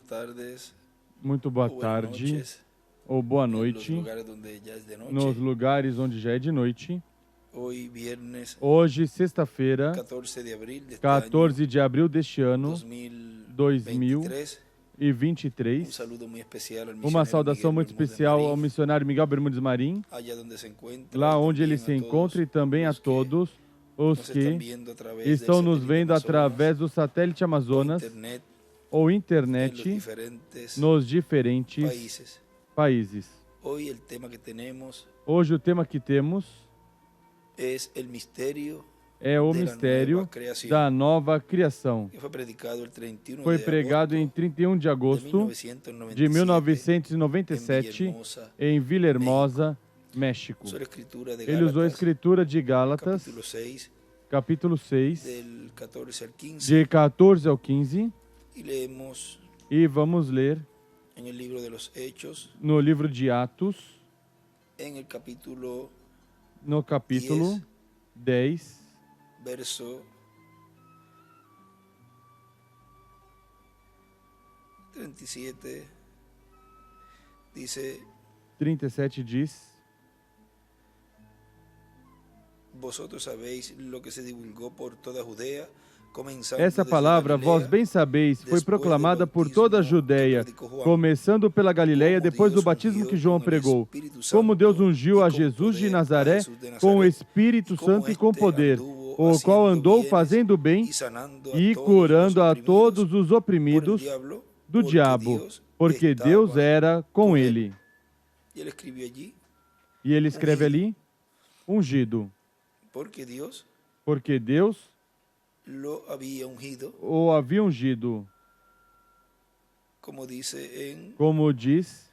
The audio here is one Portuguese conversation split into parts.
tardes, Muito boa o buenas tarde noches, ou boa en los noite lugares donde ya es de nos noche. lugares onde já é de noite. Hoy viernes Hoje, sexta-feira, 14 de abril de este 14 de abril deste año ano 2023. Un 2023. saludo muy especial al Uma misionero saudação Miguel muito Bermúdez especial ao Marín, missionário Miguel Bermudes Marim, allá donde se encuentra, lá y onde ele también se a encontra, e todos também a los que todos os nos están que viendo a través del estão nos satélite vendo Amazonas através do satélite o Amazonas internet ou en los internet diferentes nos diferentes países. países. Hoy el tema que tenemos Hoje o tema que temos es el misterio é o de la mistério nueva creación, da nova criação. que fue predicado el 31 Foi de pregado em agosto 31 de de agosto de 1997 1997 en Villahermosa, em Villahermosa, México. usó la escritura de Ele usou a Gálatas, escritura de Gálatas, capítulo 6, capítulo 6, del 14 al 15, de 14 ao 15, y leemos e vamos ler en el libro de los Hechos, no livro de Atos, en el capítulo no capítulo 10, verso 37, dice: 37 diz: Vosotros sabéis lo que se divulgó por toda Judea, comenzando Essa desde palavra, Galilea, vós bem sabeis, foi depois proclamada do por toda a batismo Judeia, que predicou João, começando pela Galileia, como depois do Deus batismo ungiu que João com o pregou. Espírito Como Deus Santo ungiu e a com Jesus de poder a Nazaré Jesus de com o Nazaré, Espírito e como Santo e com este poder, anduvo o qual haciendo andou bienes fazendo bem e sanando e todos curando os a oprimidos todos os por oprimidos el diablo, do diabo, porque Deus estava era com com ele. E ele escreveu allí: E ele escreve ali, ungido, porque Deus porque Deus lo había ungido, o havia ungido, como dice en como diz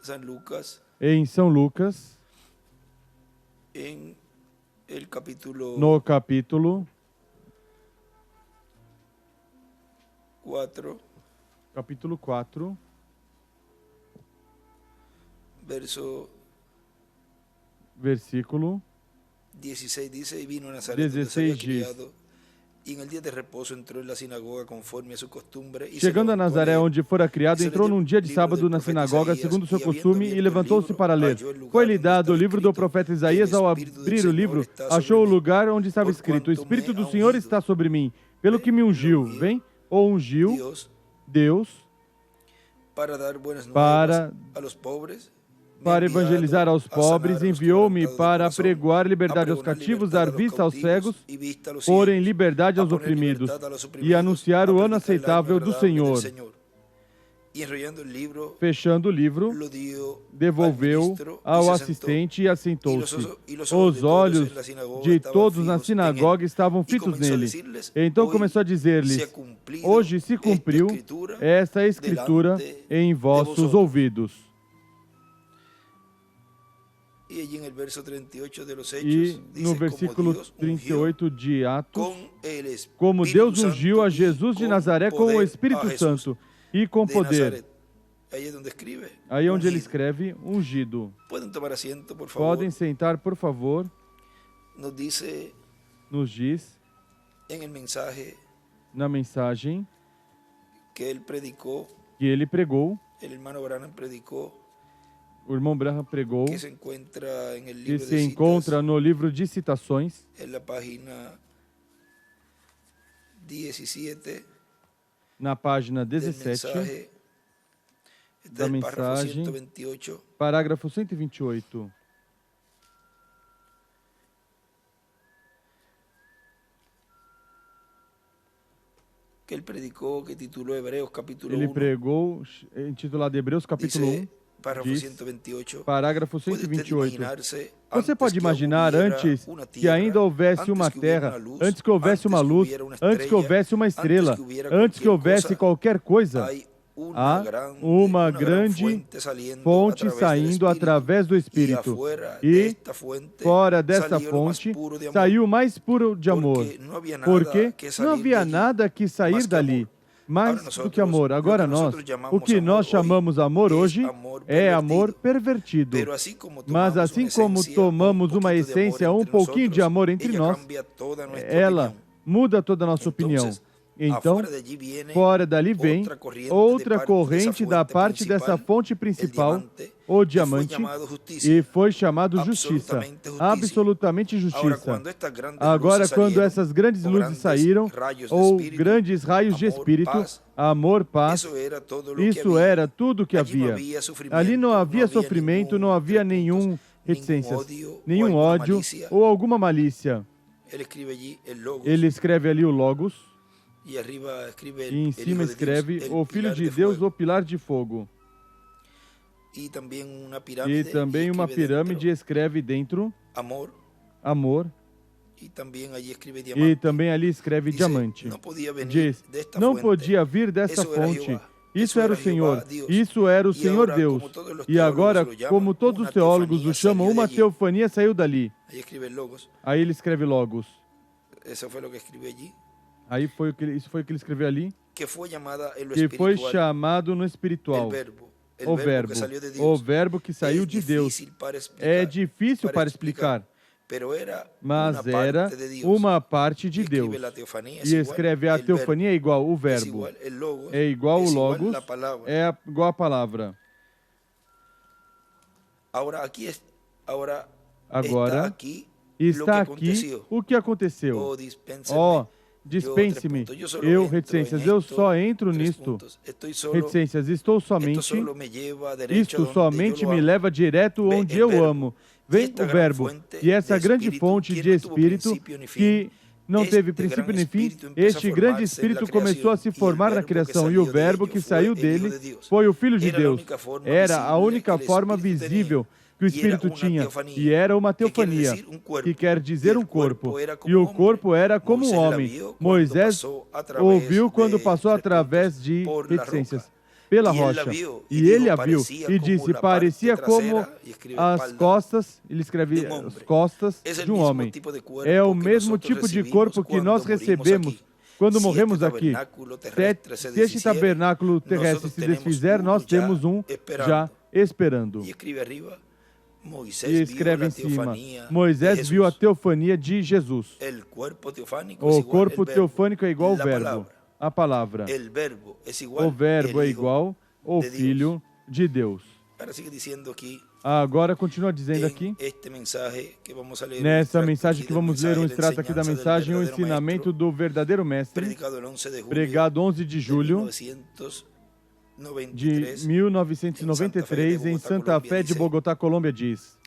San Lucas, em São Lucas, en el capítulo no capítulo 4, capítulo 4, verso versículo 16, dice: Y vino a Nazaret, donde se 16 había diz: criado, y en el día de reposo entró en la sinagoga conforme a su costumbre, y se Chegando a levantó a Nazaré, leer. onde fora criado, entrou num dia de sábado na sinagoga, segundo o seu costume, e levantou-se para ler. Foi-lhe dado o livro do profeta Isaías. Ao abrir o livro, achou o lugar onde estava escrito: O Espírito do Senhor está sobre mim, pelo que me ungiu. Vem? Ou ungiu Deus para dar buenas para nuevas a los pobres, evangelizar aos pobres, enviou-me para pregoar liberdade aos cativos, dar vista aos cegos, pôr em liberdade aos oprimidos e anunciar o ano aceitável do Senhor. E enrollando o livro, Fechando o livro, lo dio devolveu al ao ministro, assistente e assentou-se. e los Os olhos de estavam todos na fijos sinagoga en él. estavam E fitos começou a nele. dizer-lhes: Então "Hoy começou a se ha dizer-lhes: cumprido Hoje se esta cumpriu escritura esta escritura delante em de vossos vosotros." ouvidos. E allí en el verso 38 de los E Hechos, no dice: versículo "Como Dios 38 de Atos, com el Espírito como Deus ungiu a Santo Jesus y de con Nazaré com o poder Espírito a Jesús Santo e com de poder. Nazaret." Ahí es donde escribe. Aí é onde ele ungido. escreve ungido. Pueden tomar asiento, por favor. Podem sentar, por favor. Nos dice Nos diz en el mensaje na mensagem que él predicó, que ele pregou, el hermano Branham predicó, o irmão Branham pregou, que se encuentra en el que libro se de encontra citas, no livro de citações, en la página 17 na página del 17, mensaje, da del párrafo mensagem, 128, parágrafo 128. que él predicó, que tituló Hebreos capítulo Ele 1, pregou, intitulado Hebreus capítulo 1, dice, párrafo diz, 128, parágrafo "Puede usted 128. imaginarse Você antes pode que imaginar hubiera antes una que tierra, ainda houvesse antes uma que hubiera terra, una luz, antes que houvesse uma luz, hubiera una antes que estrella, houvesse uma estrela, antes que hubiera antes que cualquier houvesse cosa, qualquer coisa, hay há una gran grande fuente saliendo fonte a través del saindo Espíritu, através do y Espírito. afuera E de esta fuente fora dessa salió lo más fonte puro de amor, saiu o mais puro de amor, porque no había nada porque que não salir de havia allí nada que más sair que dali, amor. mais Agora do que amor. nosotros, Agora lo que nós, nosotros o llamamos que nós amor chamamos amor hoy hoje es amor é amor pervertido. pervertido. Pero así como Mas tomamos assim una como esencia, tomamos un uma poquito de amor essência, um entre pouquinho de nosotros, amor entre ella nós, cambia toda nuestra ela opinión. muda toda a nossa opinião. Entonces, Então, fora dali vem outra corrente da parte dessa fonte principal, o diamante, e foi chamado justiça, absolutamente justiça. Agora, quando essas grandes luzes saíram, ou grandes raios de espírito, amor, paz, isso era tudo que havia. Ali não havia sofrimento, não havia nenhum reticências, nenhum ódio ou alguma malícia. Ele escreve ali o Logos, e em cima escreve o Filho de Deus, o Pilar de Fogo. E também uma pirâmide escreve dentro amor. E também ali escreve diamante. Diz, não podia vir dessa fonte. Isso era o Senhor. Isso era o Senhor Deus. E agora, como todos os teólogos o chamam, uma teofania saiu dali. Aí ele escreve Logos. Isso foi o que ele escreveu ali, que foi chamado no espiritual, o verbo que saiu de Deus. É difícil para explicar, mas era uma parte de Deus. E escreve a teofania é igual o verbo, é igual o Logos, é igual a palavra. Agora, está aqui o que aconteceu. Dispense-me, reticências, eu só entro nisto. Reticências, estou somente, isto somente me leva direto onde eu amo. Vem o verbo, e essa grande fonte de espírito que não teve princípio nem fim, este grande espírito começou a se formar na criação, e o verbo que saiu dele foi o Filho de Deus. Era a única forma visível que o Espírito tinha, e era uma teofania, que quer dizer um corpo, e o corpo era como um homem. Moisés ouviu quando passou através de reticências, pela rocha, e ele a viu, e disse, parecia como as costas, ele escreve as costas de um homem. É o mesmo tipo de corpo que nós recebemos quando morremos aqui. Se este tabernáculo terrestre se desfizer, nós temos um já esperando. E escreve em cima, Moisés viu a teofania de Jesus. O corpo teofânico é igual ao verbo, a palavra. O verbo é igual ao Filho de Deus. Agora continua dizendo aqui, nessa mensagem que vamos ler, um extrato aqui da mensagem, o ensinamento do verdadeiro mestre, pregado 11 de julho de 1993, em Santa Fé de Bogotá, Colômbia, diz: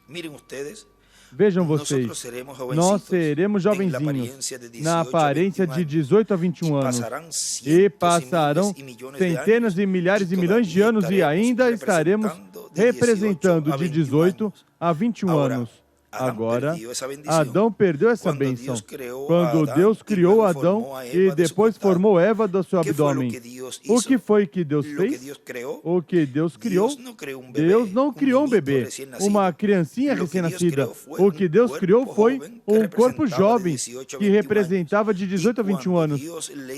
vejam vocês, nós seremos jovenzinhos, na aparência de 18 a 21 anos, e passarão centenas e milhares e milhões de anos e ainda estaremos representando de 18 a 21 anos. Agora, Adão perdeu essa bênção. Quando Deus criou Adão e depois formou Eva do seu abdômen, o que foi que Deus fez? O que Deus criou? Deus não criou um bebê, uma criancinha recém-nascida. O que Deus criou foi um corpo jovem que representava de 18 a 21 anos.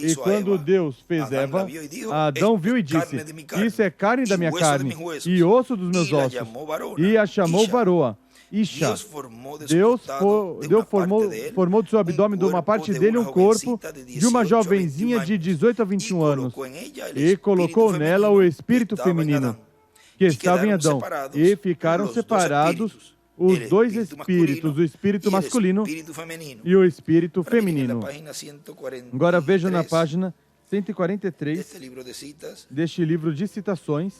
E quando Deus fez Eva, Adão viu e disse, isso é carne da minha carne e osso dos meus ossos. E a chamou varoa. Isha. Deus formou do seu abdômen, de uma parte dele, um corpo de uma jovenzinha de 18 a 21 anos e colocou nela o espírito feminino que estava em Adão, e ficaram separados os dois espíritos, o espírito masculino e o espírito feminino. Agora vejam na página 143 deste livro de citações,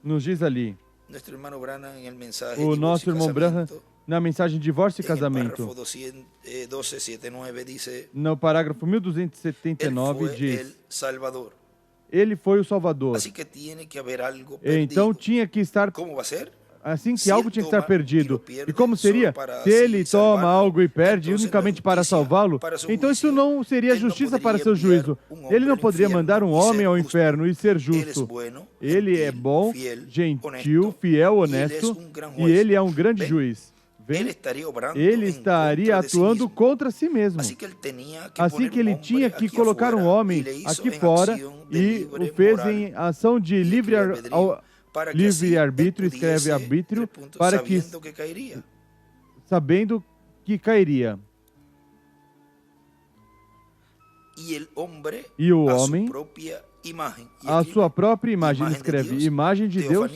nos diz ali, o nosso irmão Branham, na mensagem Divórcio e Casamento, no parágrafo 1279, diz, ele foi o Salvador. Então tinha que estar, assim que algo tinha que estar perdido. E como seria? Se ele toma algo e perde unicamente para salvá-lo, então isso não seria justiça para seu juízo. Ele não poderia mandar um homem ao inferno e ser justo. Ele é bom, gentil, fiel, honesto, e ele é um grande juiz. Ele estaria atuando contra si mesmo. Assim que ele tinha que colocar um homem aqui fora e o fez em ação de livre-arbítrio, escreve arbítrio, para que, sabendo que cairia. E o homem, a sua própria imagem, ele escreve, imagem de Deus,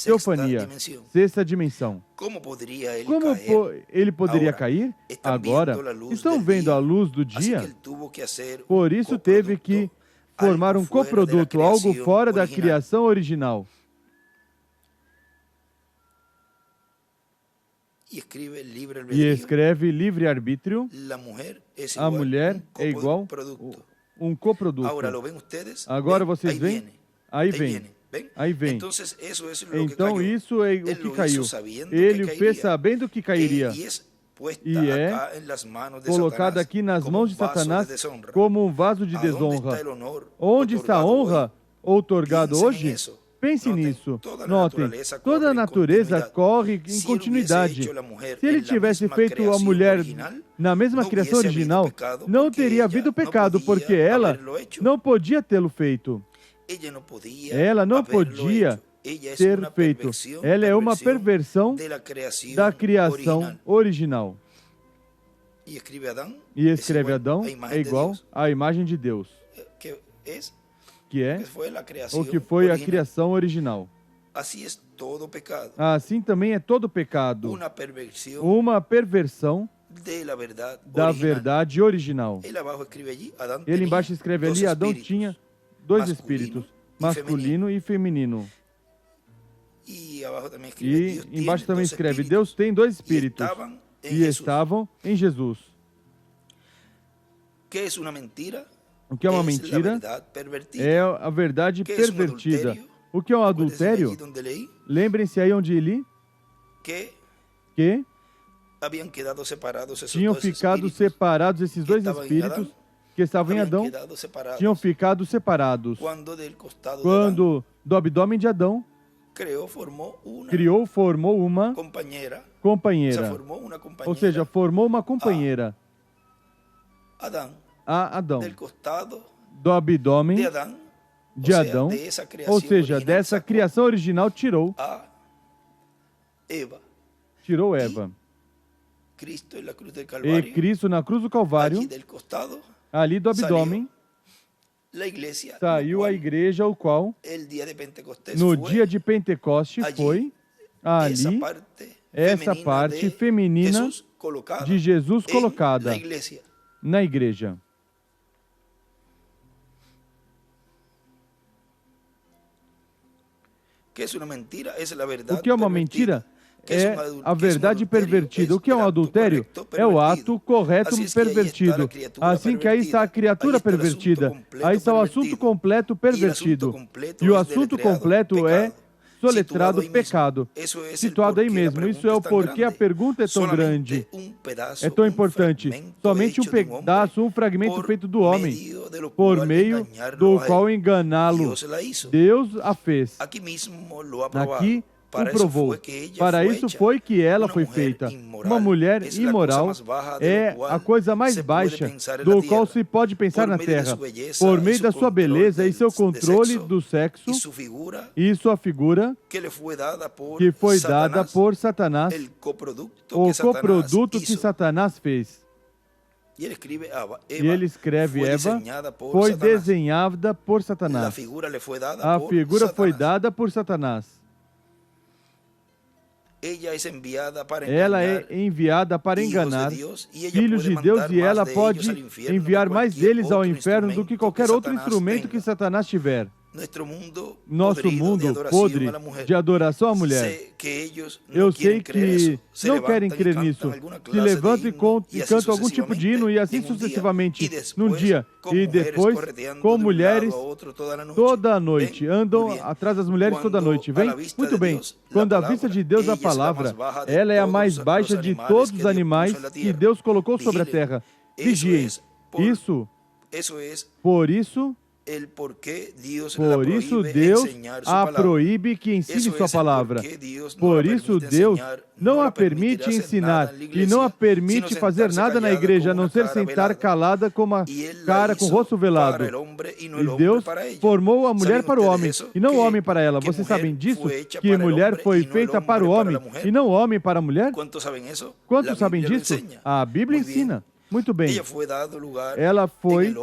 teofania, sexta dimensão. Como ele poderia cair? Agora, estão vendo a luz do dia? Por isso teve que formar um coproduto, algo fora da criação original. E escreve livre-arbítrio. A mulher é igual um coproduto. Agora vocês veem? Aí vem. Aí vem. Então isso é o que caiu. Ele o fez sabendo que cairia. E é colocado aqui nas mãos de Satanás como um vaso de desonra. Onde está a honra outorgada hoje? Pense nisso. Notem, toda a natureza corre em continuidade. Se ele tivesse feito a mulher na mesma criação original, não teria havido pecado, porque ela não podia tê-lo feito. Ela não podia ter feito. Ela é uma perversão da criação original. E escreve Adão é igual à imagem de Deus, que é o que foi a criação original. Assim também é todo pecado, uma perversão da verdade original. Ele embaixo escreve ali, Adão tinha dois espíritos, masculino e feminino. E embaixo também escreve, Deus tem dois espíritos e estavam em Jesus. O que é uma mentira? É a verdade pervertida. O que é um adultério? Lembrem-se aí onde li que tinham ficado separados esses dois espíritos que estavam em Adão, tinham ficado separados. Quando do abdômen de Adão formou uma companheira. Ou seja, formou uma companheira. A Adão, do abdômen de Adão, ou seja, dessa criação original tirou Eva. E Cristo na cruz do Calvário, ali do abdômen, saiu a igreja, o qual, no dia de Pentecoste, foi ali essa parte feminina de Jesus colocada na igreja. O que é uma mentira? É a verdade pervertida. O que é um adultério? É o ato correto pervertido. Assim que aí está a criatura pervertida. Aí está o assunto completo pervertido. E o assunto completo é soletrado pecado. Situado aí mesmo. Isso é o porquê a pergunta é tão grande. É tão importante. Somente um pedaço, um fragmento feito do homem, por meio do qual enganá-lo. Deus a fez. Aqui o provou. Para isso foi que ela foi feita. Uma mulher imoral é a coisa mais baixa do qual se pode pensar na terra. Por meio da sua beleza e seu controle do sexo e sua figura, que foi dada por Satanás, o coproduto que Satanás fez. E ele escreve, Eva foi desenhada por Satanás. A figura foi dada por Satanás. Ela é enviada para enganar filhos de Deus e ela pode enviar mais deles ao inferno do que qualquer outro instrumento que Satanás tiver. Nosso mundo podre de adoração à mulher. Eu sei que não querem crer nisso. Se levantam e cantam algum tipo de hino e assim sucessivamente num dia. E depois, com mulheres toda a noite. Andam atrás das mulheres toda a noite. Vem? Muito bem. Quando à vista de Deus a palavra, ela é a mais baixa de todos os animais que Deus colocou sobre a terra. Vigiem. Por isso Deus a proíbe que ensine sua palavra. Por isso Deus não a permite ensinar e não a permite fazer nada na igreja, a não ser sentar calada com uma cara com o rosto velado. E Deus formou a mulher para o homem e não o homem para ela. Vocês sabem disso? Que mulher foi feita para o homem e não o homem para a mulher? Quantos sabem disso? A Bíblia ensina. Muito bem. Ela foi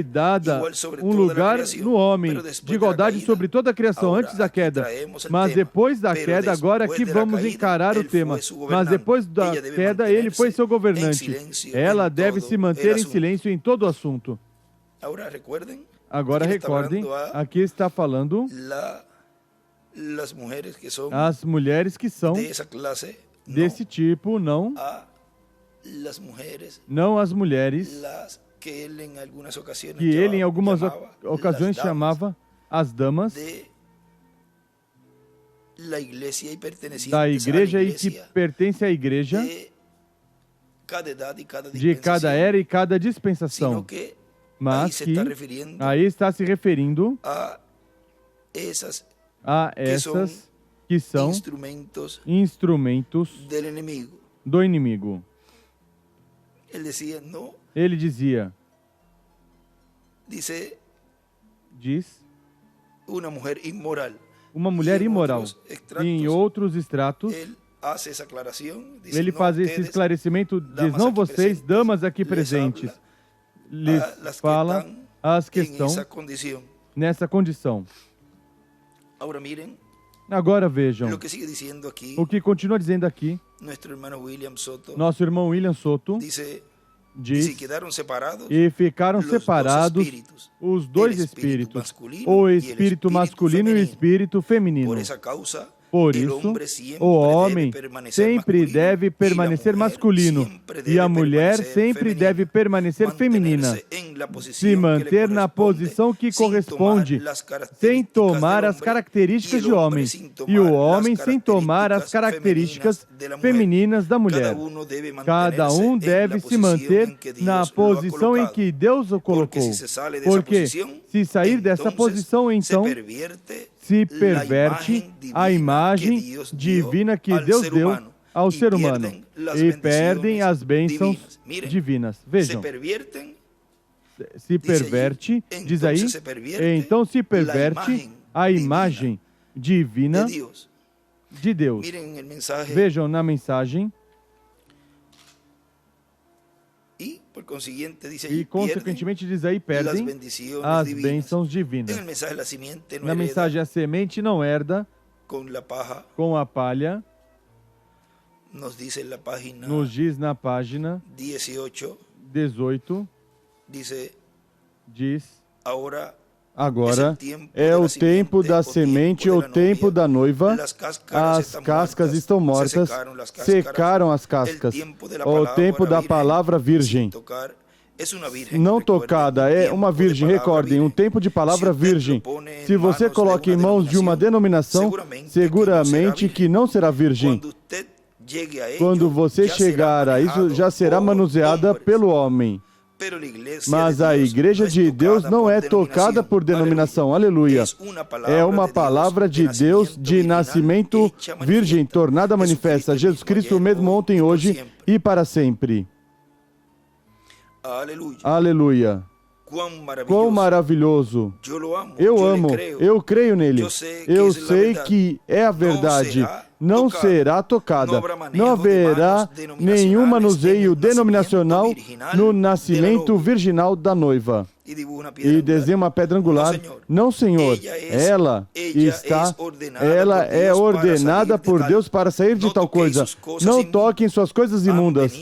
dada um lugar no homem, de igualdade sobre toda a criação, antes da queda. Mas depois da queda, agora aqui vamos encarar o tema. Mas depois da queda, ele foi seu governante. Ela deve se manter em silêncio em todo o assunto. Agora recordem, aqui está falando as mulheres que são desse tipo, não as mulheres que ele em algumas ocasiões chamava as damas da igreja e que pertence à igreja de cada era e cada dispensação. Mas que aí está se referindo a essas que são instrumentos do inimigo. Ele dizia, uma mulher imoral. E em outros extratos, ele faz esse esclarecimento, diz, não vocês, damas aqui presentes, lhes fala as que estão nessa condição. Agora vejam o que continua dizendo aqui. Nosso irmão William Soto diz, e ficaram separados os dois espíritos, o espírito masculino e o espírito feminino. Por isso, o homem sempre deve permanecer masculino e a mulher sempre deve permanecer feminina, se manter na posição que corresponde, sem tomar as características de homem, e o homem sem tomar as características femininas da mulher. Cada um deve se manter na posição em que Deus o colocou, porque se sair dessa posição, então se perverte a imagem divina que Deus deu ao ser humano e perdem as bênçãos divinas. Vejam, se perverte, diz aí, então se perverte a imagem divina de Deus. Vejam na mensagem. E, consequentemente, diz aí, perdem as bênçãos divinas. Na mensagem, a semente não herda com a palha. Nos diz na página 18, diz, agora é o tempo da semente, o tempo da noiva, as cascas estão mortas, secaram as cascas. O tempo da palavra virgem, não tocada, é uma virgem, recordem, um tempo de palavra virgem. Se você coloca em mãos de uma denominação, seguramente que não será virgem. Quando você chegar a isso, já será manuseada pelo homem. Mas a igreja de Deus não é tocada por denominação, aleluia. É uma palavra de Deus de nascimento virgem, tornada manifesta. Jesus Cristo, o mesmo ontem, hoje e para sempre. Aleluia. Quão maravilhoso. Eu amo, eu creio nele. Eu sei que é a verdade. Não será tocada. Não haverá nenhum manuseio denominacional no nascimento virginal da noiva. E desenha uma pedra angular. Não, Senhor. Ela é ordenada por Deus para sair de tal coisa. Não toquem suas coisas imundas.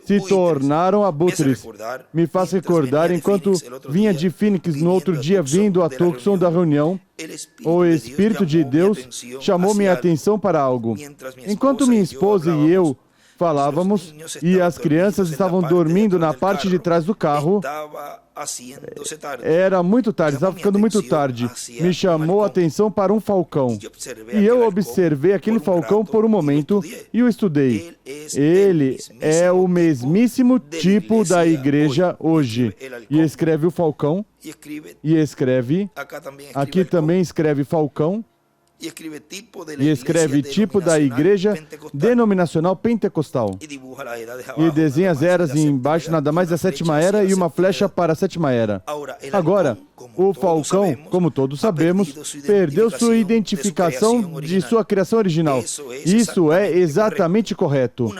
Se tornaram abutres. Me faz recordar, enquanto vinha de Phoenix no outro dia, vindo a Tucson da reunião, o Espírito de Deus chamou minha atenção para algo. Enquanto minha esposa e eu falávamos, e as crianças estavam dormindo na parte de trás do carro, era muito tarde, estava ficando muito tarde. Me chamou a atenção para um falcão. E eu observei aquele falcão por um momento e o estudei. Ele é o mesmíssimo tipo da igreja hoje. E escreve o falcão, e escreve, aqui também escreve falcão, e escreve tipo da igreja denominacional pentecostal. E desenha as eras e embaixo nada mais da sétima era e uma flecha para a sétima era. Agora, O falcão, como todos sabemos, perdeu sua identificação de sua criação original. Isso é exatamente correto.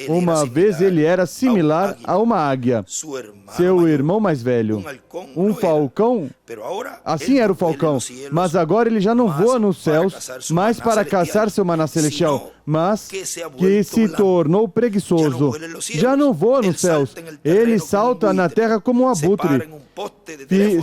Uma vez ele era similar a uma águia, seu irmão mais velho. Um falcão, assim era o falcão, mas agora ele já não voa nos céus, mais para caçar seu maná celestial, mas que se tornou preguiçoso. Já não voa nos céus, ele salta na terra como um abutre.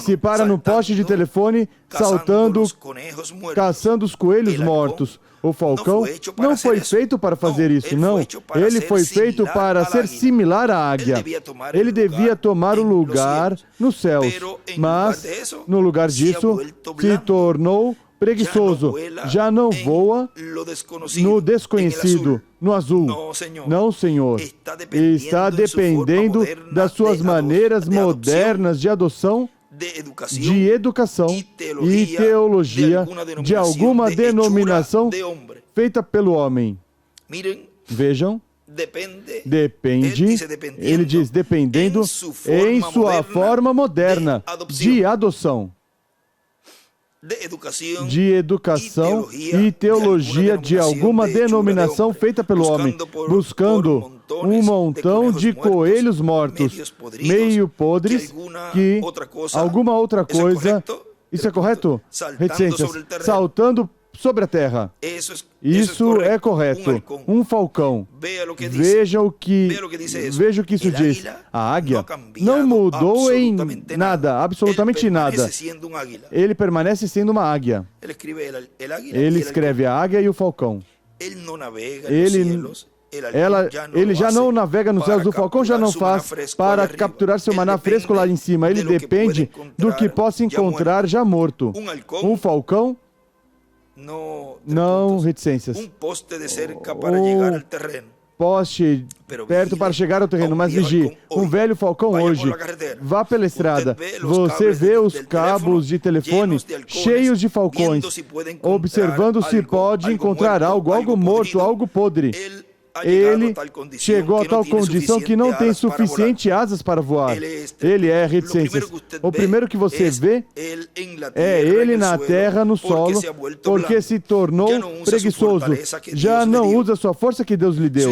Se para no poste de telefone, caçando os coelhos mortos. O falcão não foi feito para fazer isso, não. Ele foi feito para ser similar à águia. Ele devia tomar o lugar nos céus, mas, no lugar disso, se tornou preguiçoso. Já não voa no desconhecido, no azul. Não, Senhor. Está dependendo das suas maneiras modernas de adoção, de educação e teologia de alguma denominação feita pelo homem. Vejam, depende, ele diz, dependendo em sua forma moderna de adoção, de educação e teologia de alguma denominação feita pelo homem, buscando um montão de coelhos mortos, meio podres, que alguma outra coisa... Isso é correto? Reticências. Saltando sobre a terra. Isso é correto. Um falcão. Veja o que isso diz. A águia não mudou em nada, absolutamente nada. Ele permanece sendo uma águia. Ele escreve a águia e o falcão. Ele já não navega nos céus, o falcão já não faz para capturar seu maná fresco lá em cima. Ele depende do que possa encontrar já morto. Um falcão, não reticências. Poste perto para chegar ao terreno, mas vigie. Um velho falcão hoje, vá pela estrada. Você vê os cabos de telefone cheios de falcões, observando se pode encontrar algo morto, algo podre. Ele chegou a tal condição que não tem suficiente asas para voar. Ele é reticências. O primeiro que você vê é ele na terra, no solo, porque se tornou preguiçoso. Já não usa sua força que Deus lhe deu.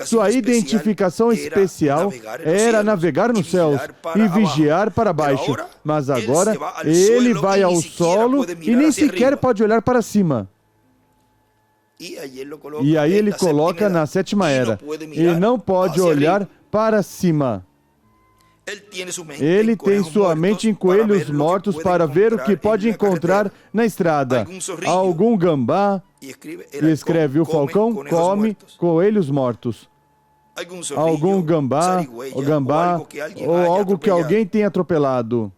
Sua identificação especial era navegar nos céus e vigiar para baixo. Mas agora ele vai ao solo e nem sequer pode olhar para cima. E aí ele coloca na sétima era. Ele não pode olhar para cima. Ele tem sua mente em coelhos mortos para ver o que pode encontrar na estrada. Algum gambá, e escreve, o falcão come coelhos mortos. Algum gambá, ou algo que alguém tenha atropelado.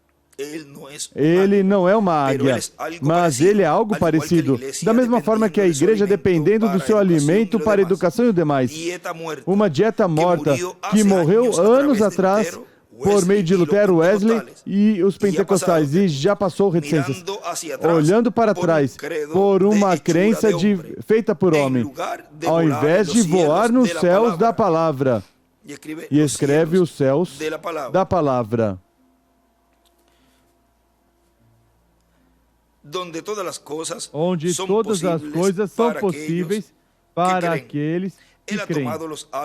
Ele não é uma águia, mas ele é algo parecido. Da mesma forma que a igreja, dependendo do seu alimento para a educação e o demais. Uma dieta morta que morreu anos atrás por meio de Lutero, Wesley e os pentecostais, e já passou reticências. Olhando para trás, por uma crença feita por homem, ao invés de voar nos céus da palavra. E escreve os céus da palavra. Onde todas as coisas são possíveis para aqueles que creem.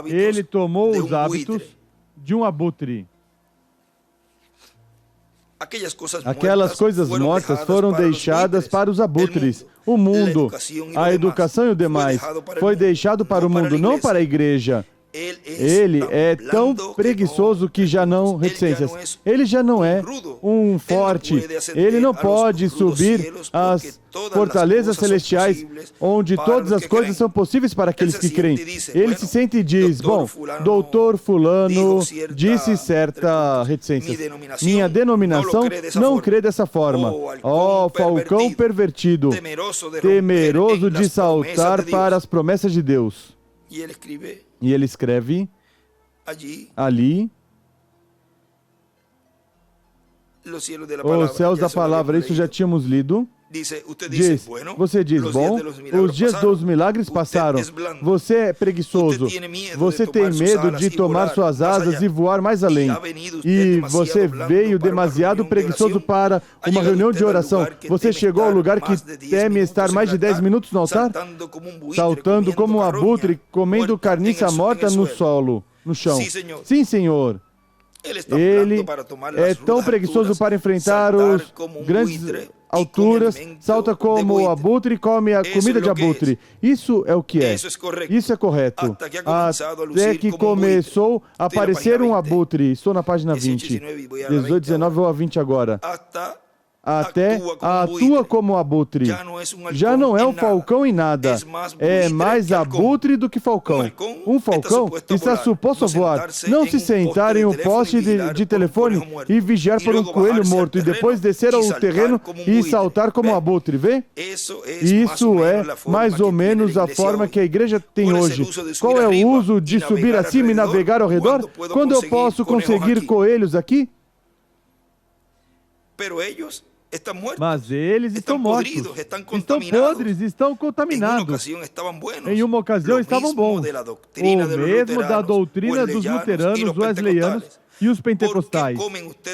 Ele tomou os hábitos de um abutre. Aquelas coisas mortas foram deixadas para os abutres. O mundo, a educação e o demais foi deixado para o mundo, não para a igreja. Ele é tão preguiçoso que já não... Reticências. Ele já não é um forte. Ele não pode subir às fortalezas celestiais, onde todas as coisas são possíveis para aqueles que creem. Ele se sente e diz, bom, doutor fulano disse certa reticência. Minha denominação não crê dessa forma. Ó, falcão pervertido, temeroso de saltar para as promessas de Deus. E ele escreve ali, os céus da palavra, isso já tínhamos lido. Diz, você diz, bom, os dias dos milagres passaram. Você é preguiçoso. Você tem medo de tomar suas asas e voar mais além. E você veio demasiado preguiçoso para uma reunião de oração. Você chegou ao lugar que teme estar mais de 10 minutos no altar, saltando como um abutre, comendo carniça morta no solo, no chão. Sim, Senhor. Ele é tão preguiçoso para enfrentar os grandes alturas, salta como o abutre e come a comida de abutre. Isso é o que é. Isso é correto. Até que começou a aparecer um abutre. Estou na página 20. 18, 19 ou a 20 agora. Até atua como abutre. Já não é um falcão em nada. É mais abutre do que falcão. Um falcão está suposto a voar, não se sentar em um poste de telefone e vigiar por um coelho morto e depois descer ao terreno e saltar como abutre, vê? Isso é mais ou menos a forma que a igreja tem hoje. Qual é o uso de subir acima e navegar ao redor? Quando eu posso conseguir coelhos aqui? Mas eles estão mortos, estão podres, estão contaminados. Em uma ocasião estavam bons. O mesmo da doutrina dos luteranos, wesleyanos e os pentecostais.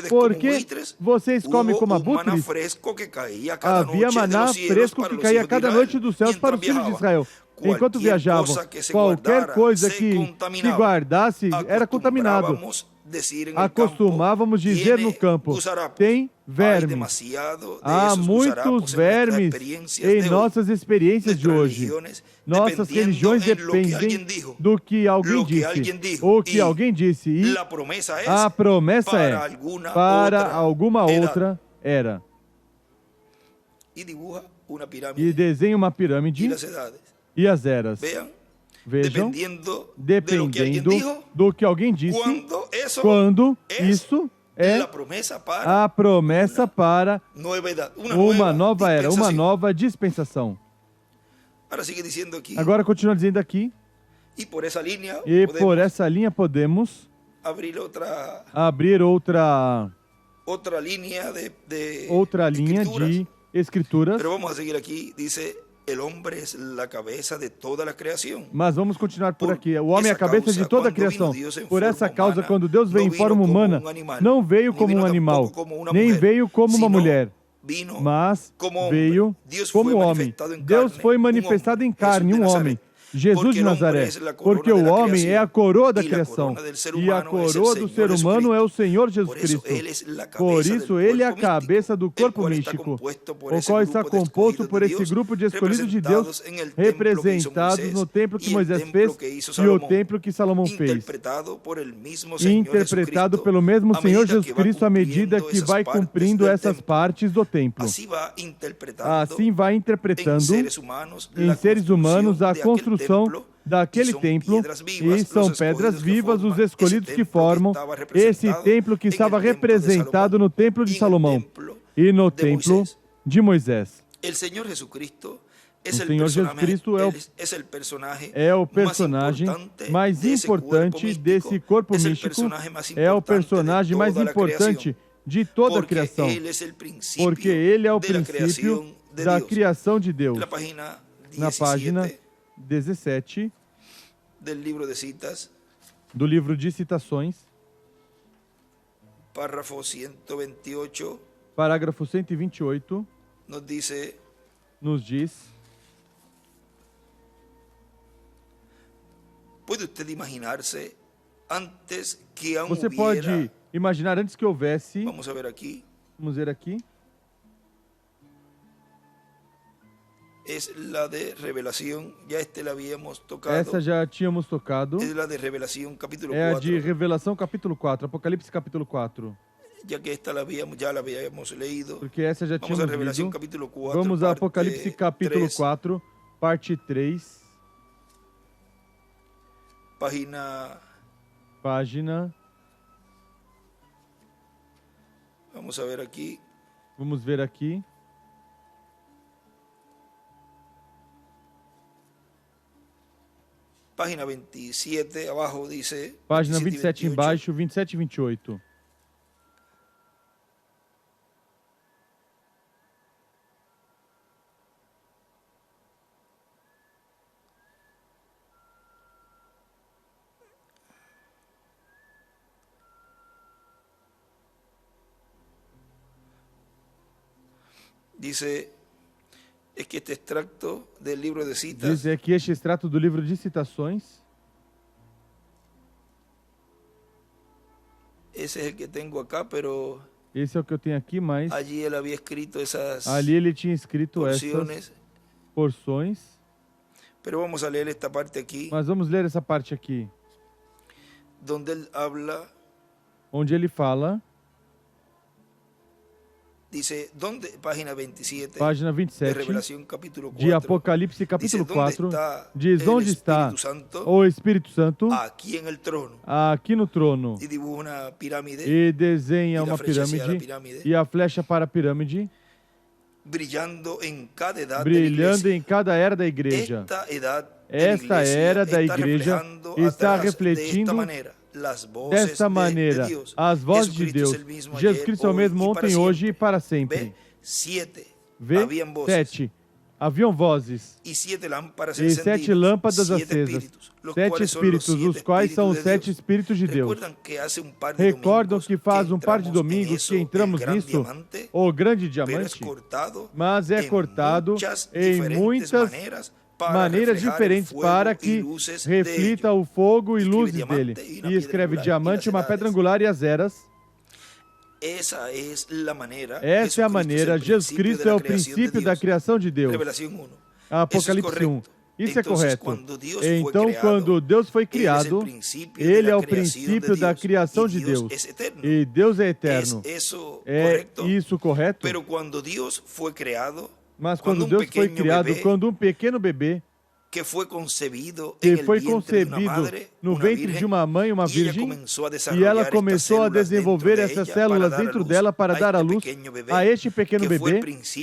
Por que vocês comem como abutres? Havia maná fresco que caía cada noite dos céus para os filhos de Israel. Enquanto viajavam, qualquer coisa que se guardasse era contaminado. Acostumávamos dizer no campo, tem vermes. Há muitos vermes em nossas experiências de hoje. Nossas religiões dependem do que alguém disse, ou que alguém disse, e a promessa é para alguma outra era. E desenha uma pirâmide e as eras. Vejam, dependendo do que alguém disse, quando isso é a promessa para uma nova era, uma nova dispensação. Agora continua dizendo aqui, e por essa linha podemos abrir outra linha de escrituras. Mas vamos continuar por aqui. O homem é a cabeça de toda a criação. Por essa causa, quando Deus veio em forma humana, não veio como um animal, nem veio como uma mulher, mas veio como homem. Deus foi manifestado em carne, um homem. Jesus de Nazaré, porque o homem é a coroa da criação e a coroa do ser humano é o Senhor Jesus Cristo. Por isso, ele é a cabeça do corpo místico, o qual está composto por esse grupo de escolhidos de Deus, representados no templo que Moisés fez e o templo que Salomão fez, interpretado pelo mesmo Senhor Jesus Cristo à medida que vai cumprindo essas partes do templo. Assim vai interpretando em seres humanos a construção daquele templo, e são pedras vivas os escolhidos que formam esse templo que estava representado no templo de Salomão e no templo de Moisés. O Senhor Jesus Cristo é o personagem mais importante desse corpo místico, é o personagem mais importante de toda a criação, porque ele é o princípio da criação de Deus. Na página 17 do livro de citações, parágrafo 128, nos diz: você pode imaginar antes que houvesse. Vamos ver aqui. Essa já tínhamos tocado. É a de Revelação capítulo 4, Apocalipse capítulo 4. Porque essa já tínhamos lido. Vamos a Apocalipse capítulo 4, parte 3. Página. Vamos ver aqui. Página 27, abaixo, diz... Página 27 embaixo, 27 e 28. Dice es que este extracto del libro de citas Diz que este extrato do livro de citações, ese es el que tengo acá, pero esse é o que eu tenho aqui, mas allí él había escrito esas ali ele tinha escrito essas porciones. porções. Pero vamos a leer esta parte aquí, Mas vamos ler essa parte aqui, donde él habla, onde ele fala, dice, ¿dónde? Página 27, página de 27, Revelación capítulo 4. de Apocalipse Dice, capítulo ¿dónde 4, está diz el onde está Espíritu Santo? o Espírito Santo Aquí en el trono. aqui no trono, Y dibuja una pirámide e desenha y la uma flecha hacia la pirâmide pirámide, e a flecha para a pirâmide, brillando en cada edad de la brilhando iglesia. em cada era da igreja. Esta era da igreja está refletindo desta maneira as vozes de Deus. Jesus Cristo é o mesmo ontem, hoje e para sempre. Vê? 7. Haviam vozes E 7 lâmpadas e 7 lâmpadas acesas. 7 espíritos, os quais são os 7 espíritos de Deus. Recordam que faz um par de domingos que entramos nisso, o grande diamante, mas é cortado em muitas maneiras diferentes para que reflita o fogo e luzes dele. E escreve diamante, uma pedra angular e as eras. Essa é a maneira. Jesus Cristo é o princípio da criação de Deus. Apocalipse 1. Isso é correto. Então, quando Deus foi criado, Ele é o princípio da criação de Deus. E Deus é eterno. É isso correto? Mas quando Deus foi criado, quando um pequeno bebê que foi concebido no ventre de uma mãe, uma virgem, e ela começou a desenvolver essas células dentro dela para dar à luz a este pequeno bebê,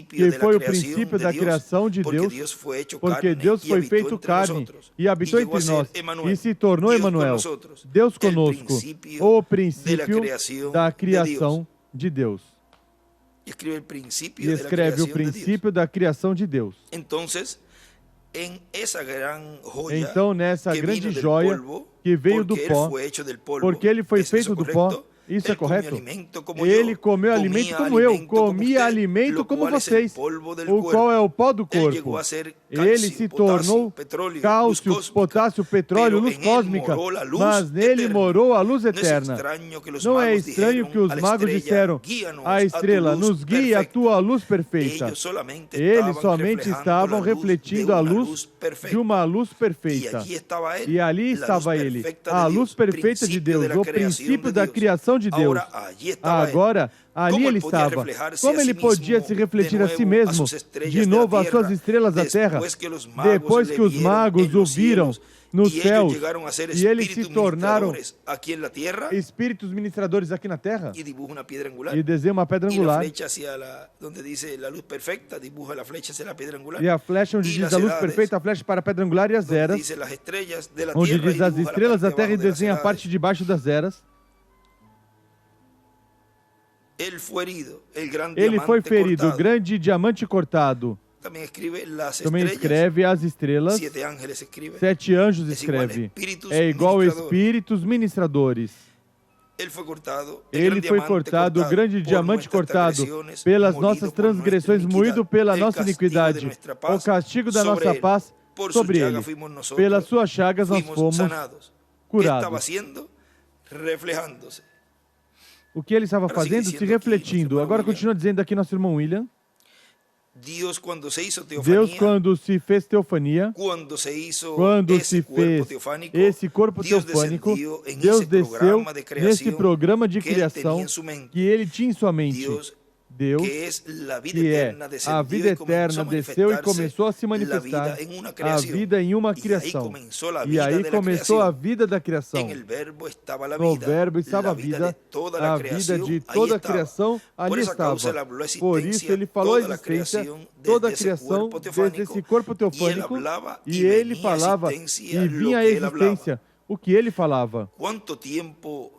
que foi o princípio da criação de Deus, porque Deus foi feito carne e habitou entre nós e se tornou Emanuel, Deus conosco, o princípio da criação de Deus. E escreve o princípio da criação de Deus. Então, nessa grande joia que veio do pó, porque ele foi feito do pó, isso é correto? Ele comeu alimento como eu, comia alimento como vocês, o qual é o pó do corpo. Ele se tornou cálcio, potássio, petróleo, luz cósmica, mas nele morou a luz eterna. Não é estranho que os magos disseram, a estrela nos guia a tua luz perfeita. Eles somente estavam refletindo a luz de uma luz perfeita. E ali estava ele, a luz perfeita de Deus, o princípio da criação de Deus. Agora, ali ele estava. Como ele podia se refletir a si mesmo, de novo as suas estrelas da terra, depois que os magos o viram nos céus e eles se tornaram espíritos ministradores aqui na terra? E desenha uma pedra angular. E a flecha onde diz a luz perfeita, a flecha para a pedra angular e as eras, onde diz as estrelas da terra e desenha a parte de baixo das eras. Ele foi ferido, o grande diamante cortado. Também escreve as estrelas. 7 anjos escreve. É igual a espíritos ministradores. Ele foi cortado, o grande diamante cortado, pelas nossas transgressões, moído pela nossa iniquidade. O castigo da nossa paz sobre ele. Pelas suas chagas nós fomos curados. O que ele estava fazendo? Se refletindo. Agora continua dizendo aqui nosso irmão William. Deus, quando se fez teofania, quando se fez esse corpo teofânico, Deus desceu nesse programa de criação que ele tinha em sua mente. Deus, que é a vida eterna, desceu e começou a se manifestar a vida em uma criação. E aí começou a vida da criação. No verbo estava a vida de toda a criação ali estava. Por isso ele falou a existência, toda a criação desde esse corpo teofânico, e ele falava e vinha a existência. O que ele falava? Quanto tempo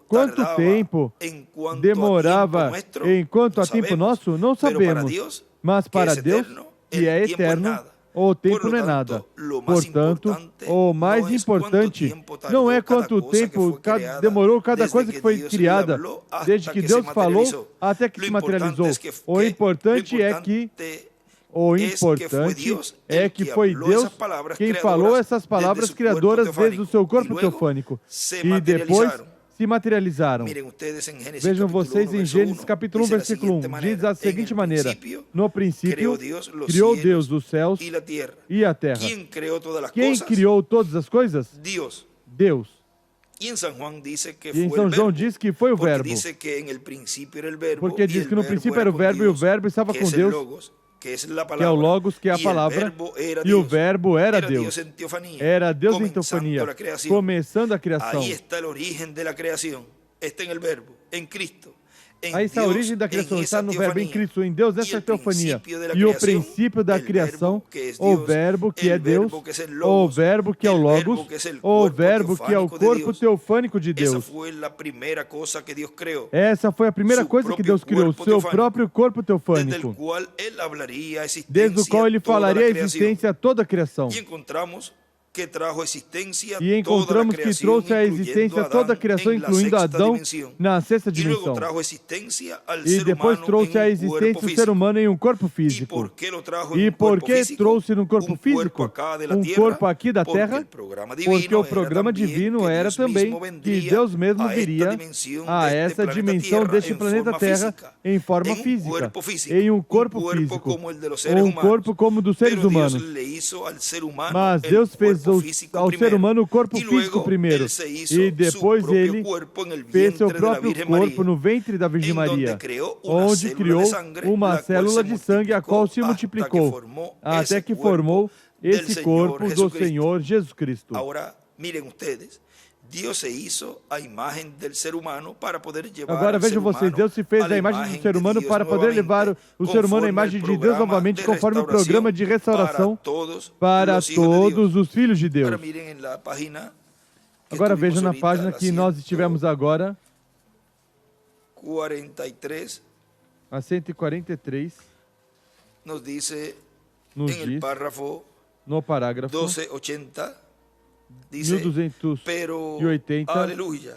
demorava enquanto a tempo nosso? Não sabemos. Mas para Deus, que é eterno, O tempo não é nada. Portanto, o mais importante não é quanto tempo demorou cada coisa que foi criada, desde que Deus falou até que se materializou. O importante é que foi Deus quem falou essas palavras criadoras desde o seu corpo teofânico e depois se materializaram. Vejam vocês em Gênesis capítulo 1, versículo 1. Diz da seguinte maneira: no princípio, criou Deus os céus e a terra. Quem criou todas as coisas? Deus. E em São João diz que foi o Verbo. Porque diz que no princípio era o Verbo e o Verbo estava com Deus, que é o Logos, que é a palavra, e o Verbo era Deus. Era Deus em teofania, começando a criação. Aí está a origem da criação, está no Verbo, em Cristo, em Deus, nessa teofania. E o princípio da criação, o Verbo que é Deus, o Verbo que é o Logos, o Verbo que é o corpo teofânico de Deus. Essa foi a primeira coisa que Deus criou, o seu próprio corpo teofânico, desde o qual ele falaria a existência a toda a criação. E encontramos que trouxe a existência a toda a criação, incluindo Adão, na sexta dimensão. E depois trouxe a existência o ser humano em um corpo físico. E por que trouxe num corpo físico? Um corpo aqui da Terra? Porque o programa divino era também que Deus mesmo viria a essa dimensão deste planeta Terra em forma física, em um corpo físico, um corpo como o dos seres humanos. Mas Deus fez ao ser humano o corpo físico primeiro, e depois ele fez seu próprio corpo no ventre da Virgem Maria, onde criou uma célula de sangue a qual se multiplicou, até que formou esse corpo do Senhor Jesus Cristo. Agora vejam vocês, Deus se fez a imagem do ser humano para poder levar o ser humano à imagem de Deus novamente, conforme o programa de restauração para todos os filhos de Deus. Agora vejam na página que nós estivemos agora, a 143, nos diz, no parágrafo 1280,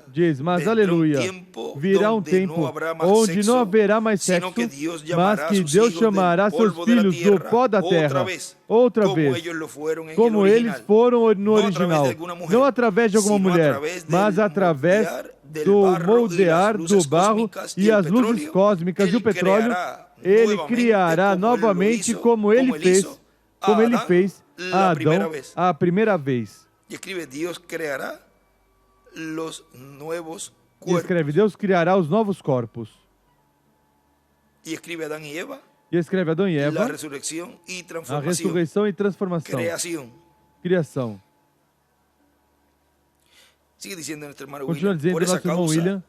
diz, mas aleluia, virá um tempo onde não haverá mais sexo, mas que Deus chamará seus filhos do pó da terra, outra vez, como eles foram no original, não através de alguma mulher, mas através do moldear do barro e as luzes cósmicas e o petróleo. Ele criará novamente como ele fez a Adão a primeira vez. E escreve, Deus criará os novos corpos. E escreve, Deus criará os novos corpos. E escreve Adão e Eva. E escreve Adão e Eva. A ressurreição e transformação. A ressurreição e transformação. Criação. Continua dizendo nosso irmão William.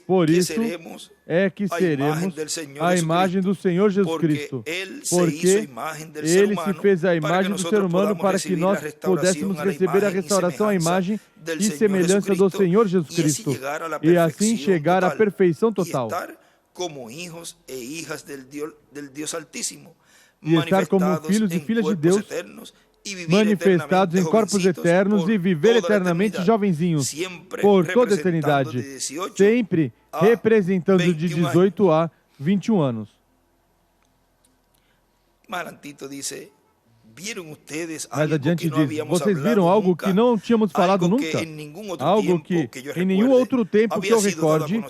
Por isso é que seremos a imagem do Senhor Jesus Cristo, porque Ele se fez a imagem do ser humano para que nós pudéssemos receber a restauração à imagem e semelhança do Senhor Jesus Cristo, e assim chegar à perfeição total. E estar como filhos e filhas de Deus, manifestados em corpos eternos e viver eternamente jovenzinhos por toda a eternidade, sempre representando de 18 a 21 anos. Mais adiante diz, vocês viram algo que não tínhamos falado nunca? Algo que em nenhum outro tempo que eu recorde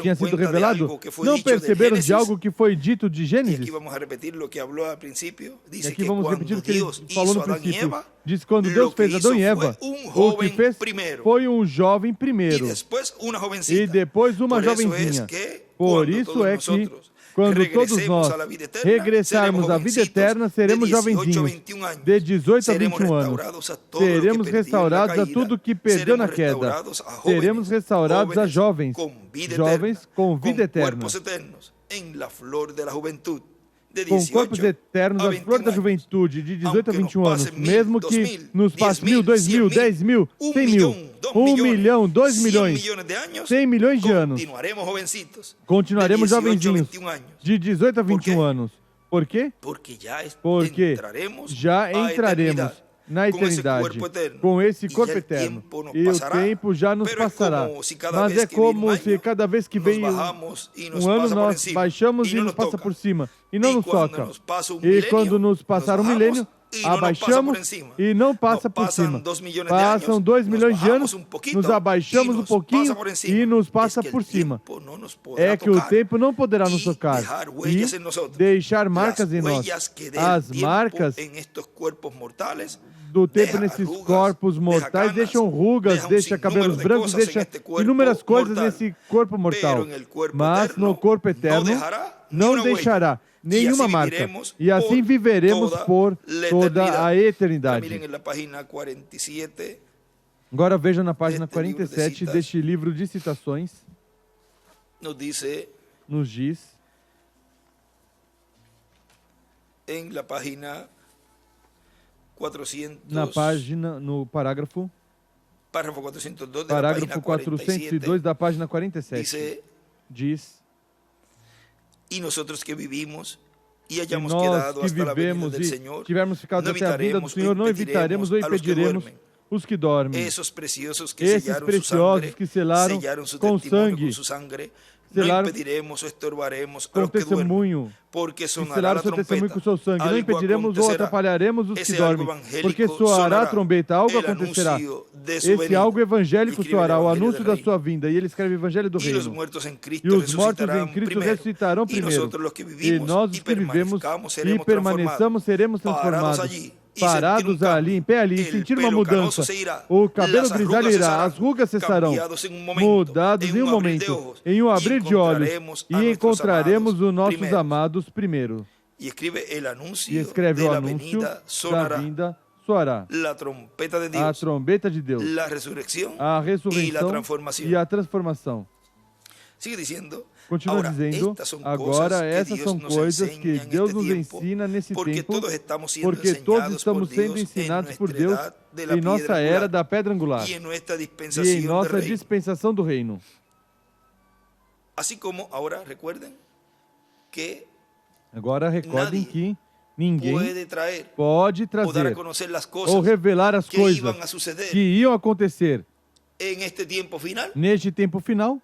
tinha sido revelado? Não perceberam de algo que foi dito de Gênesis? E aqui vamos repetir o que ele falou no princípio. Diz que quando Deus fez Adão e Eva, o que fez foi um jovem primeiro e depois uma jovenzinha. Por isso é que quando todos nós regressarmos à vida eterna, seremos jovenzinhos, de 18 a 21 anos. Seremos restaurados a tudo que perdeu na queda. Seremos restaurados a jovens com vida eterna, com corpos eternos, a flor da juventude, de 18 a 21 anos, mesmo que nos passe 1.000, 2.000, 10.000, 100.000, 1 milhão, 2 milhões, 100 milhões de anos, continuaremos jovenzinhos, de 18 a 21 anos. Por quê? Porque já entraremos na eternidade com esse corpo eterno. E o tempo já nos passará. Mas é como se cada vez que vem um ano nós baixamos e nos passa por cima. E não nos toca. E quando nos passar um milênio, abaixamos e não passa por cima. Passam 2 milhões de anos, nos abaixamos um pouquinho e nos passa por cima. É que o tempo não poderá nos tocar e deixar marcas em nós. As marcas do tempo nesses corpos mortais deixam rugas, deixam cabelos brancos, deixam inúmeras coisas nesse corpo mortal. Mas no corpo eterno não deixará nenhuma marca. E assim viveremos por toda a eternidade. Agora vejam na página 47 deste livro de citações. Nos diz na página, no parágrafo 402 da página 47, diz: E nós que vivimos e hayamos quedado hasta la venida del Señor, tivermos ficado até a vinda do Senhor, não evitaremos ou impediremos os que dormem. Esses preciosos que selaram com sangue, selaram com testemunho, selaram seu testemunho com seu sangue. Não impediremos ou atrapalharemos os que dormem, porque soará a trombeta, algo acontecerá. Esse algo evangélico soará, o anúncio da sua vinda. E ele escreve o Evangelho do Reino. E os mortos em Cristo ressuscitarão primeiro. E nós, os que vivemos e permaneçamos, seremos transformados. Parados ali, em pé ali, sentir uma mudança. O cabelo grisalho irá, as rugas cessarão, mudados em um momento, em um abrir de olhos, e encontraremos os nossos amados primeiro. E escreve o anúncio da vinda, soará a trombeta de Deus, a ressurreição e a transformação. Continua dizendo, agora essas são coisas que Deus nos ensina nesse tempo, porque todos estamos sendo ensinados por Deus em nossa era da pedra angular e em nossa dispensação do reino. Agora recordem que ninguém pode trazer ou revelar as coisas que iam acontecer neste tempo final,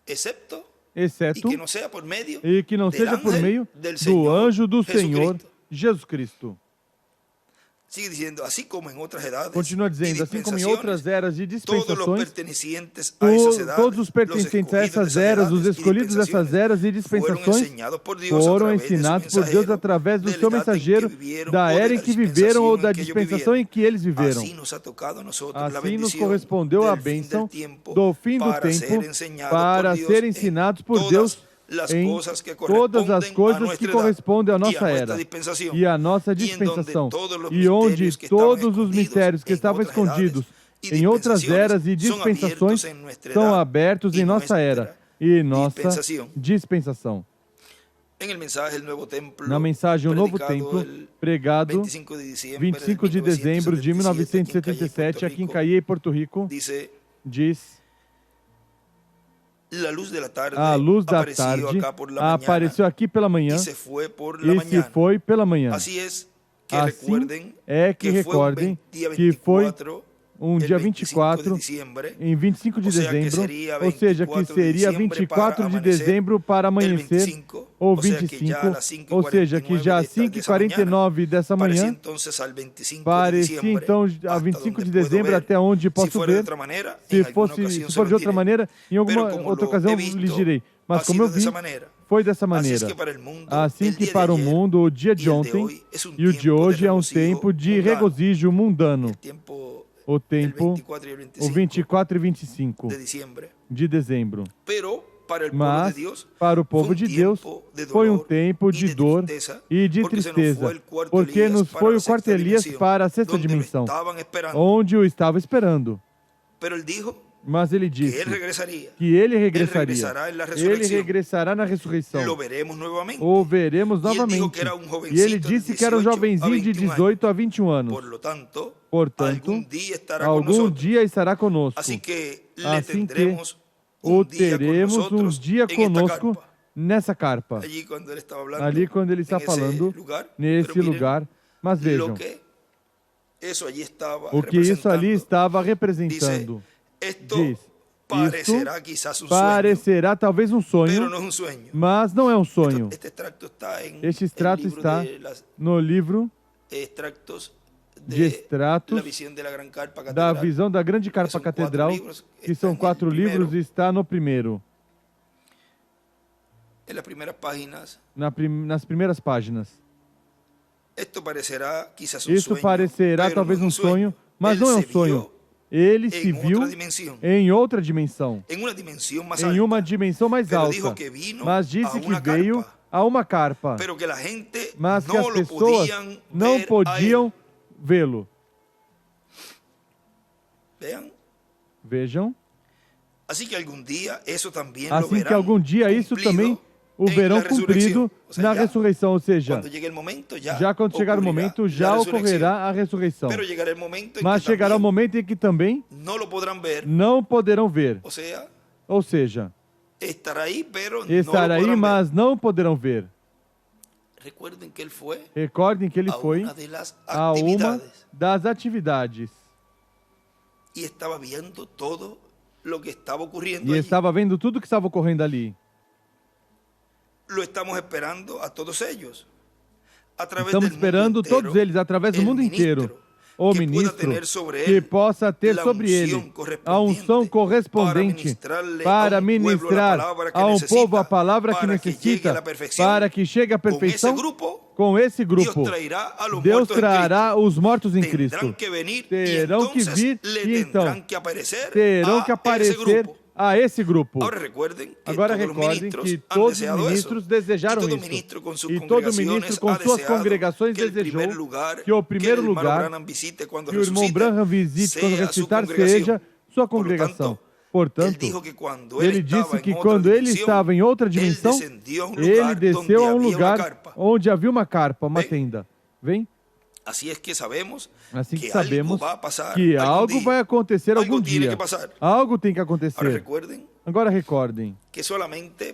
exceto e que não seja por meio do anjo do Senhor Jesus Cristo. Continua dizendo, assim como em outras eras de dispensações, todos os pertencentes a essas eras, os escolhidos dessas eras e dispensações, foram ensinados por Deus através do seu mensageiro da era em que viveram ou da dispensação em que eles viveram. Assim nos correspondeu a bênção do fim do tempo para ser ensinados por Deus em todas as coisas que correspondem à nossa era e à nossa dispensação, e onde todos os mistérios que estavam escondidos em outras eras e dispensações são abertos em nossa era e nossa dispensação. Na mensagem O Novo Templo, pregado 25 de dezembro de 1977, aqui em Caiê, Porto Rico, diz: a luz da tarde apareceu aqui pela manhã e se foi pela manhã. Assim é que recordem que foi um dia 24, em 25 de dezembro, ou seja, que seria 24 de dezembro para amanhecer, ou 25, ou seja, que já às 5h49 dessa manhã, parecia então a 25 de dezembro, até onde posso ver. Se for de outra maneira, em alguma outra ocasião lhes direi. Mas como eu vi, foi dessa maneira. Assim que para o mundo, o dia de ontem e o de hoje é um tempo de regozijo mundano. O tempo, o 24 e 25 de dezembro. Mas, para o povo de Deus, foi um tempo de dor e de tristeza, porque nos foi o quarto Elias para a sexta dimensão, onde o estava esperando. Mas ele disse que ele regressaria. Ele regressará na ressurreição. O veremos novamente. E ele disse que era um jovenzinho de 18 a 21 anos. Portanto, algum dia estará conosco. Assim que o teremos um dia conosco nessa carpa. Ali quando ele está falando nesse lugar. Mas vejam o que isso ali estava representando. Diz, isso parecerá talvez um sonho, mas não é um sonho. Este extrato está no livro de extratos da visão da grande carpa catedral, que são 4 livros, e está no primeiro. Nas primeiras páginas. Isso parecerá talvez um sonho, mas não é um sonho. Ele se viu em outra dimensão, em uma dimensão mais alta, mas disse que veio a uma carpa, mas que as pessoas não podiam vê-lo. Vejam. Assim que algum dia isso também o verão cumprido na ressurreição, ou seja, já quando chegar o momento, já ocorrerá a ressurreição. Mas chegará o momento em que também não poderão ver. Ou seja, estará aí, mas não poderão ver. Recordem que ele foi a uma das atividades. E estava vendo tudo o que estava ocorrendo. E estava vendo tudo o que estava ocorrendo ali. Estamos esperando todos eles, através do mundo inteiro, o ministro que possa ter sobre ele a unção correspondente para ministrar ao povo a palavra que necessita para que chegue à perfeição. Com esse grupo, Deus trará os mortos em Cristo. Terão que vir e então terão que aparecer a esse grupo. Agora recordem que todos os ministros desejaram isso. E todo ministro com suas congregações desejou que o primeiro lugar que o irmão Branham visite quando ressuscitar seja sua congregação. Portanto, ele disse que quando ele estava em outra dimensão, ele desceu a um lugar onde havia uma carpa, uma tenda. Vem? Assim que sabemos que algo vai acontecer algum dia. Algo tem que acontecer. Agora recordem que somente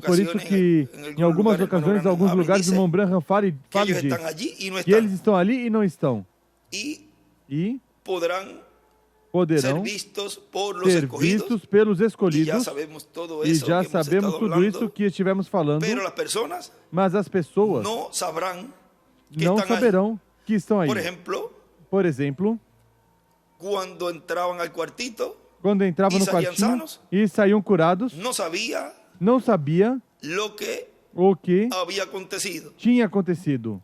por isso que em algumas ocasiões, em alguns lugares, o irmão Branham fala e diz que eles estão ali e não estão. E poderão ser vistos pelos escolhidos. E já sabemos tudo isso que estivemos falando. Mas as pessoas não saberão que estão aí. Por exemplo, quando entravam no quartinho e saíam curados, não sabia o que tinha acontecido.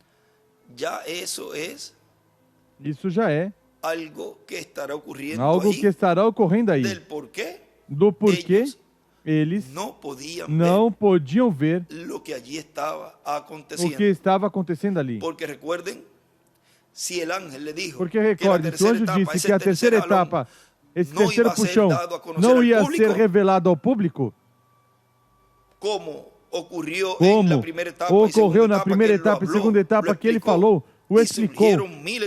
Isso já é algo que estará ocorrendo aí. Do porquê eles não podiam ver o que estava acontecendo ali. Porque recordem, se o anjo disse que a terceira etapa, esse terceiro puxão, não ia ser revelado ao público, como ocorreu na primeira etapa e segunda etapa, que ele falou, o explicou,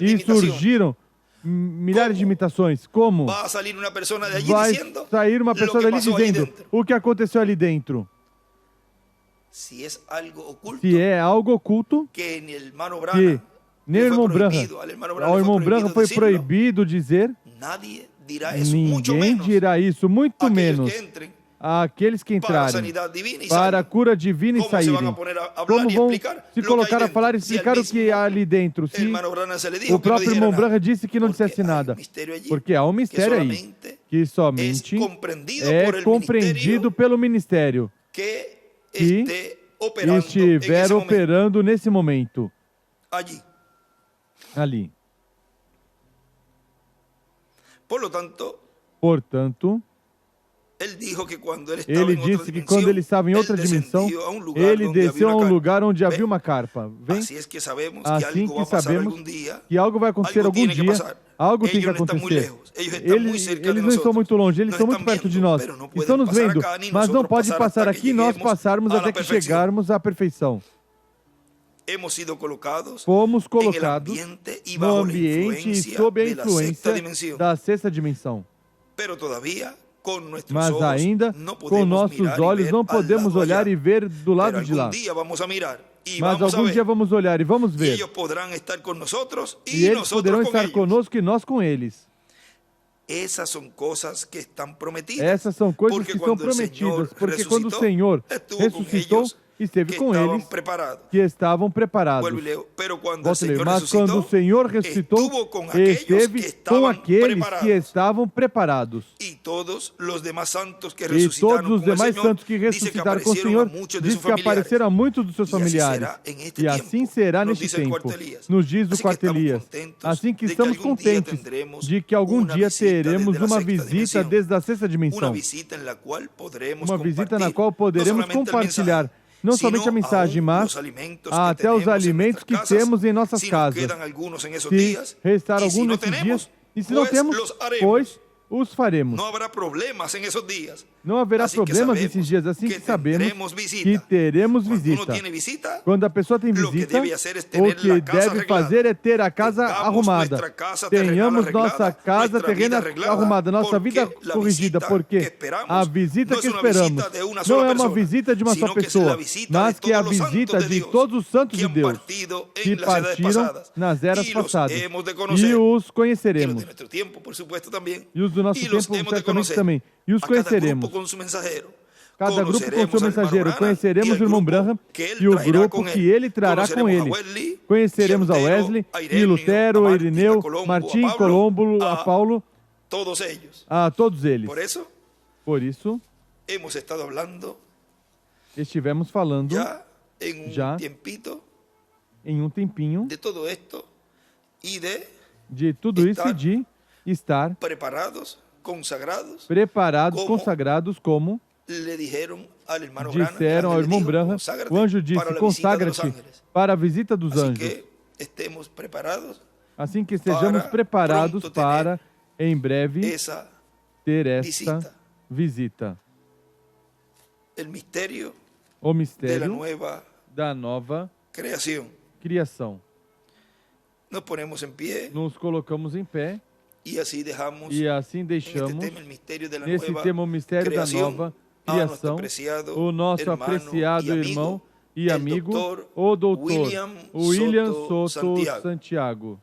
e surgiram milhares de imitações. Como vai sair uma pessoa dali dizendo o que aconteceu ali dentro? Se é algo oculto, que nem o irmão Branham, ao irmão Branham foi proibido dizer, ninguém dirá isso, muito menos aqueles que entrarem para a cura divina e saírem. Como vão se colocar a falar e explicar o que há ali dentro, se o próprio irmão Branham disse que não disse nada? Porque há um mistério aí, que somente é compreendido pelo ministério que estiver operando nesse momento. Ali. Portanto, ele disse que quando ele estava em outra dimensão, ele desceu a um lugar onde havia uma carpa. Vem? Assim que sabemos que algo vai acontecer algum dia, algo tem que acontecer. Eles não estão muito longe, eles estão muito perto de nós. Estão nos vendo, mas não pode passar aqui e nós passarmos até que chegarmos à perfeição. Fomos colocados no ambiente e sob a influência da sexta dimensão. Mas ainda, com nossos olhos, não podemos olhar e ver do lado de lá. Mas algum dia vamos olhar e vamos ver. E eles poderão estar conosco e nós com eles. Essas são coisas que estão prometidas. Essas são coisas que estão prometidas, porque quando o Senhor ressuscitou, esteve com eles que estavam preparados. Mas quando o Senhor ressuscitou, esteve com aqueles que estavam preparados. E todos os demais santos que ressuscitaram com o Senhor, diz que apareceram a muitos dos seus familiares. E assim será neste tempo, nos dias do quarto Elias. Assim que estamos contentes de que algum dia teremos uma visita desde a sexta dimensão. Uma visita na qual poderemos compartilhar não somente a mensagem, mas até os alimentos que temos em nossas casas. Se restar algum nesses dias, e se não temos, pois os faremos. Não haverá problemas nesses dias. Não haverá problemas nesses dias, assim que sabemos que teremos visita. Quando a pessoa tem visita, o que deve fazer é ter a casa arrumada. Tenhamos nossa casa terrena arrumada, nossa vida corrigida, porque a visita que esperamos não é uma visita de uma só pessoa, mas que é a visita de todos os santos de Deus que partiram nas eras passadas. E os conheceremos. E os do nosso tempo, certamente também. E os conheceremos. Cada grupo com seu mensageiro. Conheceremos o irmão Branham e o grupo que ele trará com ele. Conheceremos a Wesley, e Lutero, a Irineu, Martim, Colombo, a Paulo, a todos eles. Por isso, estivemos falando já em um tempinho de tudo isso e de estar preparados, consagrados, como disseram ao irmão Branham. O anjo disse: consagra-te para a visita dos anjos. Assim que estejamos preparados para, em breve, ter esta visita. O mistério da nova criação. Nos colocamos em pé. E assim deixamos, nesse tema, o mistério da nova criação, o nosso apreciado irmão e amigo, o doutor William Soto Santiago.